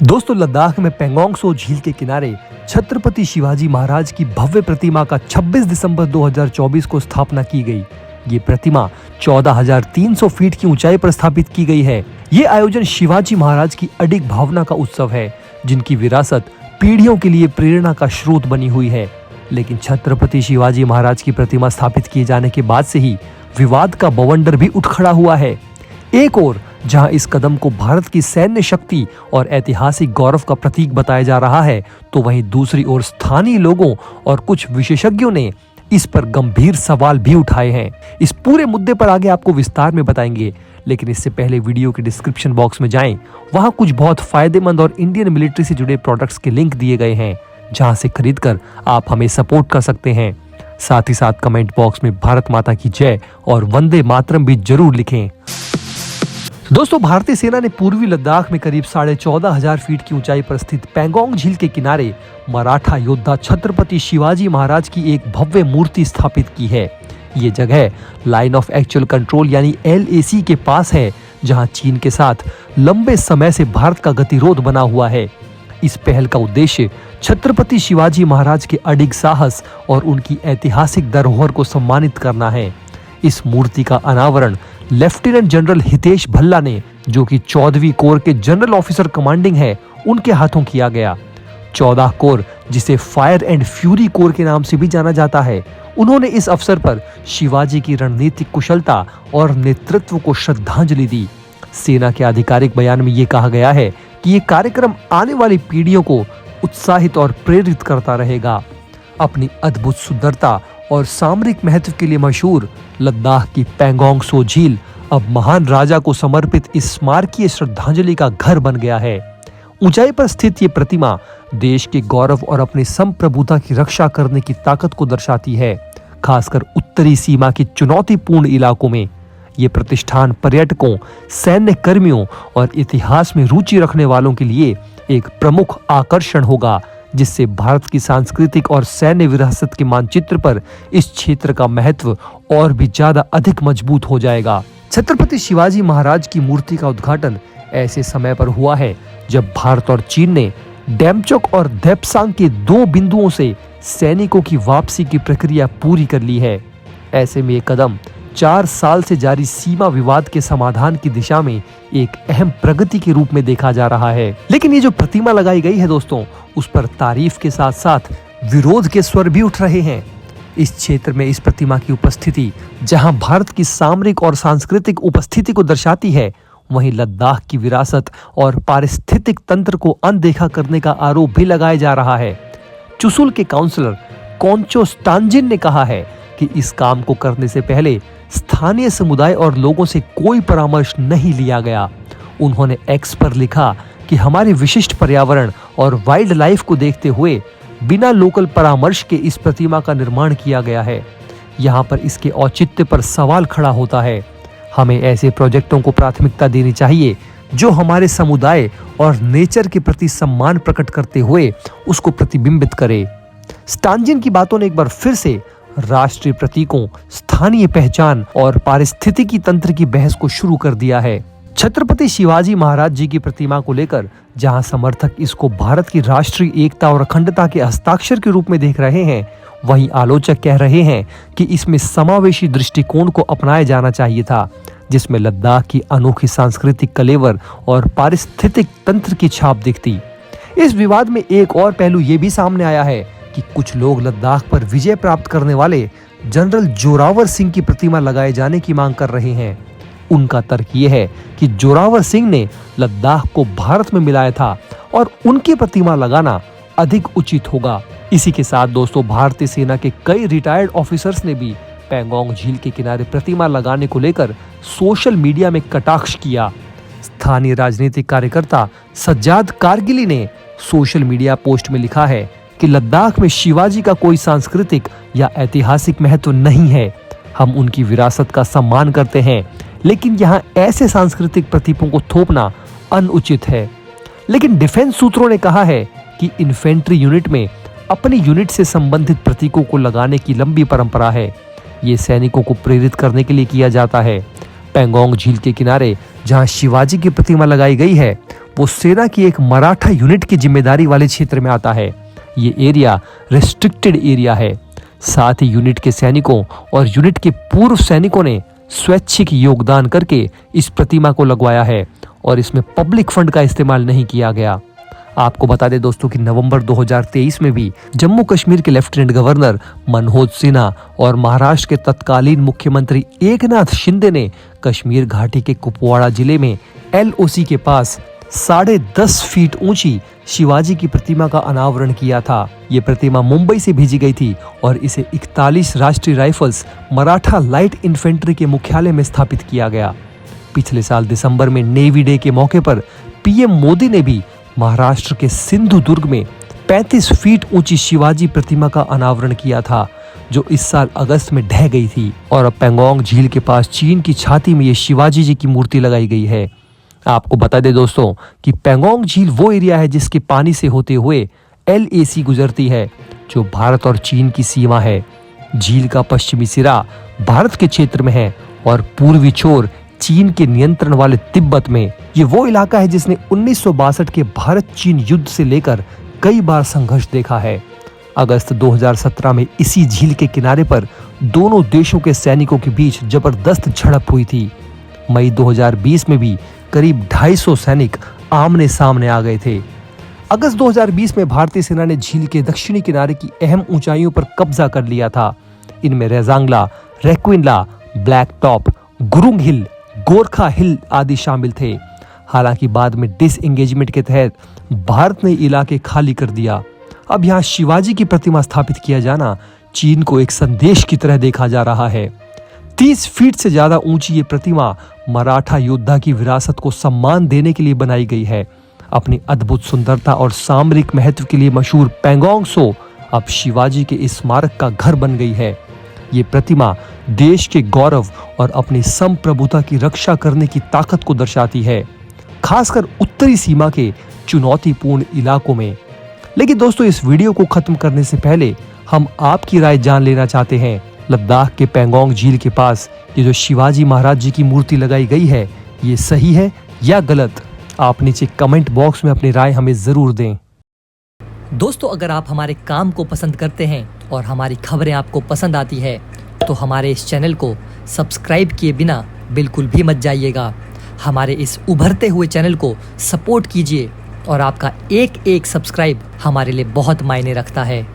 दोस्तों, लद्दाख में पेंगोंग सो झील के किनारे छत्रपति शिवाजी महाराज की भव्य प्रतिमा का 26 दिसंबर 2024 को स्थापना की गई। ये प्रतिमा 14,300 फीट की ऊंचाई पर स्थापित की गई है। ये आयोजन शिवाजी महाराज की अडिग भावना का उत्सव है, जिनकी विरासत पीढ़ियों के लिए प्रेरणा का स्रोत बनी हुई है। लेकिन छत्रपति शिवाजी महाराज की प्रतिमा स्थापित किए जाने के बाद से ही विवाद का बवंडर भी उठ खड़ा हुआ है। एक ओर जहां इस कदम को भारत की सैन्य शक्ति और ऐतिहासिक गौरव का प्रतीक बताया जा रहा है, तो वहीं दूसरी ओर स्थानीय लोगों और कुछ विशेषज्ञों ने इस पर गंभीर सवाल भी उठाए हैं। इस पूरे मुद्दे पर आगे आपको विस्तार में बताएंगे, लेकिन इससे पहले वीडियो के डिस्क्रिप्शन बॉक्स में जाएं। वहां कुछ बहुत फायदेमंद और इंडियन मिलिट्री से जुड़े प्रोडक्ट्स के लिंक दिए गए हैं, जहां से खरीदकर आप हमें सपोर्ट कर सकते हैं। साथ ही साथ कमेंट बॉक्स में भारत माता की जय और वंदे मातरम भी जरूर लिखें। दोस्तों, भारतीय सेना ने पूर्वी लद्दाख में करीब 14,500 फीट की ऊंचाई पर स्थित पेंगोंग झील के किनारे मराठा योद्धा छत्रपति शिवाजी महाराज की एक भव्य मूर्ति स्थापित की है। ये जगह लाइन ऑफ एक्चुअल कंट्रोल यानी LAC के पास है, जहां चीन के साथ लंबे समय से भारत का गतिरोध बना हुआ है। इस पहल का उद्देश्य छत्रपति शिवाजी महाराज के अडिग साहस और उनकी ऐतिहासिक धरोहर को सम्मानित करना है। इस मूर्ति का अनावरण लेफ्टिनेंट जनरल हितेश भल्ला ने, जो कि 14वीं कोर के जनरल ऑफिसर कमांडिंग है, उनके हाथों किया गया। 14 कोर, जिसे फायर एंड फ्यूरी कोर के नाम से भी जाना जाता है, उन्होंने इस अवसर पर शिवाजी की रणनीतिक कुशलता और नेतृत्व को श्रद्धांजलि दी। सेना के आधिकारिक बयान में ये कहा गया है कि ये कार्यक्रम आने वाली पीढ़ियों को उत्साहित और प्रेरित करता रहेगा। अपनी अद्भुत सुंदरता और सामरिक महत्व के लिए मशहूर लद्दाख की पेंगोंग सो झील अब महान राजा को समर्पित इस स्मारकीय श्रद्धांजलि का घर बन गया है। ऊंचाई पर स्थित ये प्रतिमा देश के गौरव और अपनी संप्रभुता की रक्षा करने की ताकत को दर्शाती है, खासकर उत्तरी सीमा के चुनौतीपूर्ण इलाकों में। ये प्रतिष्ठान पर्यटकों, सैन्य कर्मियों और इतिहास में रुचि रखने वालों के लिए एक प्रमुख आकर्षण होगा, जिससे भारत की सांस्कृतिक और सैन्य विरासत के मानचित्र पर इस क्षेत्र का महत्व और भी ज्यादा अधिक मजबूत हो जाएगा। छत्रपति शिवाजी महाराज की मूर्ति का उद्घाटन ऐसे समय पर हुआ है जब भारत और चीन ने डेमचोक और देप्सांग के 2 बिंदुओं से सैनिकों की वापसी की प्रक्रिया पूरी कर ली है। ऐसे में ये कदम 4 साल से जारी सीमा विवाद के समाधान की दिशा में एक अहम प्रगति के रूप में देखा जा रहा है। लेकिन ये जो प्रतिमा लगाई गई है दोस्तों, उस पर तारीफ के साथ साथ विरोध के स्वर भी उठ रहे हैं। इस क्षेत्र में इस प्रतिमा की उपस्थिति, जहां भारत की सामरिक और सांस्कृतिक उपस्थिति को दर्शाती है, वहीं लद्दाख की विरासत और पारिस्थितिक तंत्र को अनदेखा करने का आरोप भी लगाया जा रहा है। चुशुल के काउंसलर कोंचो स्टांजिन ने कहा है कि इस काम को करने से पहले स्थानीय समुदाय और लोगों से कोई परामर्श नहीं लिया गया। उन्होंने एक्स पर लिखा कि हमारे विशिष्ट पर्यावरण और वाइल्ड लाइफ को देखते हुए बिना लोकल परामर्श के इस प्रतिमा का निर्माण किया गया है। यहाँ पर इसके औचित्य पर सवाल खड़ा होता है। हमें ऐसे प्रोजेक्टों को प्राथमिकता देनी चाहिए जो हमारे समुदाय और नेचर के प्रति सम्मान प्रकट करते हुए उसको प्रतिबिंबित करे। स्टांजिन की बातों ने एक बार फिर से राष्ट्रीय प्रतीकों, स्थानीय पहचान और पारिस्थितिकी तंत्र की बहस को शुरू कर दिया है। छत्रपति शिवाजी महाराज जी की प्रतिमा को लेकर जहां समर्थक इसको भारत की राष्ट्रीय एकता और अखंडता के हस्ताक्षर के रूप में देख रहे हैं, वहीं आलोचक कह रहे हैं कि इसमें समावेशी दृष्टिकोण को अपनाया जाना चाहिए था, जिसमें लद्दाख की अनोखी सांस्कृतिक कलेवर और पारिस्थितिक तंत्र की छाप दिखती। इस विवाद में एक और पहलू ये भी सामने आया है कि कुछ लोग लद्दाख पर विजय प्राप्त करने वाले जनरल जोरावर सिंह की प्रतिमा लगाए जाने की मांग कर रहे हैं। उनका तर्क ये है कि जोरावर सिंह ने लद्दाख को भारत में मिलाया था और उनकी प्रतिमा लगाना अधिक उचित होगा। इसी के साथ दोस्तों, भारतीय सेना के कई रिटायर्ड ऑफिसर्स ने भी पेंगोंग झील के किनारे प्रतिमा लगाने को लेकर सोशल मीडिया में कटाक्ष किया। स्थानीय राजनीतिक कार्यकर्ता सज्जाद कारगिली ने सोशल मीडिया पोस्ट में लिखा है कि लद्दाख में शिवाजी का कोई सांस्कृतिक या ऐतिहासिक महत्व नहीं है। हम उनकी विरासत का सम्मान करते हैं, लेकिन यहाँ ऐसे सांस्कृतिक प्रतीकों को थोपना अनुचित है। लेकिन डिफेंस सूत्रों ने कहा है कि इन्फेंट्री यूनिट में अपनी यूनिट से संबंधित प्रतीकों को लगाने की लंबी परंपरा है। ये सैनिकों को प्रेरित करने के लिए किया जाता है। पेंगोंग झील के किनारे जहां शिवाजी की प्रतिमा लगाई गई है, वो सेना की एक मराठा यूनिट की जिम्मेदारी वाले क्षेत्र में आता है। ये एरिया रेस्ट्रिक्टेड एरिया है। साथ ही यूनिट के सैनिकों और यूनिट के पूर्व सैनिकों ने स्वैच्छिक योगदान करके इस प्रतिमा को लगवाया है और इसमें पब्लिक फंड का इस्तेमाल नहीं किया गया। आपको बता दें दोस्तों कि नवंबर 2023 में भी जम्मू कश्मीर के लेफ्टिनेंट गवर्नर मनोज सिन्हा और महाराष्ट्र के तत्कालीन मुख्यमंत्री एकनाथ शिंदे ने कश्मीर घाटी के कुपवाड़ा जिले में LOC के पास 10.5 फीट ऊंची शिवाजी की प्रतिमा का अनावरण किया था। ये प्रतिमा मुंबई से भेजी गई थी और इसे 41 राष्ट्रीय राइफल्स मराठा लाइट इन्फेंट्री के मुख्यालय में स्थापित किया गया। पिछले साल दिसंबर में नेवी डे के मौके पर PM मोदी ने भी महाराष्ट्र के सिंधुदुर्ग में 35 फीट ऊंची शिवाजी प्रतिमा का अनावरण किया था, जो इस साल अगस्त में ढह गई थी और अब पेंगोंग झील के पास चीन की छाती में ये शिवाजी जी की मूर्ति लगाई गई है। आपको बता दें दोस्तों कि पेंगोंग झील वो एरिया है जिसके पानी से होते हुए LAC गुजरती है, जो भारत और चीन की सीमा है। झील का पश्चिमी सिरा भारत के क्षेत्र में है और पूर्वी छोर चीन के नियंत्रण वाले तिब्बत में। ये वो इलाका है जिसने 1962 के भारत चीन युद्ध से लेकर कई बार संघर्ष देखा है। अगस्त 2017 में इसी झील के किनारे पर दोनों देशों के सैनिकों के बीच जबरदस्त झड़प हुई थी। मई 2020 में भी करीब 250 सैनिक आमने सामने आ गए थे। अगस्त 2020 में भारतीय सेना ने झील के दक्षिणी किनारे की अहम ऊंचाइयों पर कब्जा कर लिया था। इनमें रेजांगला, रेक्विनला, ब्लैक टॉप, गुरुंग हिल, गोरखा हिल आदि शामिल थे। हालांकि बाद में डिसएंगेजमेंट के तहत भारत ने इलाके खाली कर दिया। अब यहाँ शिवाजी की प्रतिमा स्थापित किया जाना चीन को एक संदेश की तरह देखा जा रहा है। 30 फीट से ज्यादा ऊंची ये प्रतिमा मराठा योद्धा की विरासत को सम्मान देने के लिए बनाई गई है। अपनी अद्भुत सुंदरता और सामरिक महत्व के लिए मशहूर पेंगोंग सो अब शिवाजी के इस स्मारक का घर बन गई है। ये प्रतिमा देश के गौरव और अपनी संप्रभुता की रक्षा करने की ताकत को दर्शाती है, खासकर उत्तरी सीमा के चुनौतीपूर्ण इलाकों में। लेकिन दोस्तों, इस वीडियो को खत्म करने से पहले हम आपकी राय जान लेना चाहते हैं। लद्दाख के पेंगोंग झील के पास ये जो शिवाजी महाराज जी की मूर्ति लगाई गई है, ये सही है या गलत? आप नीचे कमेंट बॉक्स में अपनी राय हमें जरूर दें। दोस्तों, अगर आप हमारे काम को पसंद करते हैं और हमारी खबरें आपको पसंद आती है तो हमारे इस चैनल को सब्सक्राइब किए बिना बिल्कुल भी मत जाइएगा। हमारे इस उभरते हुए चैनल को सपोर्ट कीजिए और आपका एक सब्सक्राइब हमारे लिए बहुत मायने रखता है।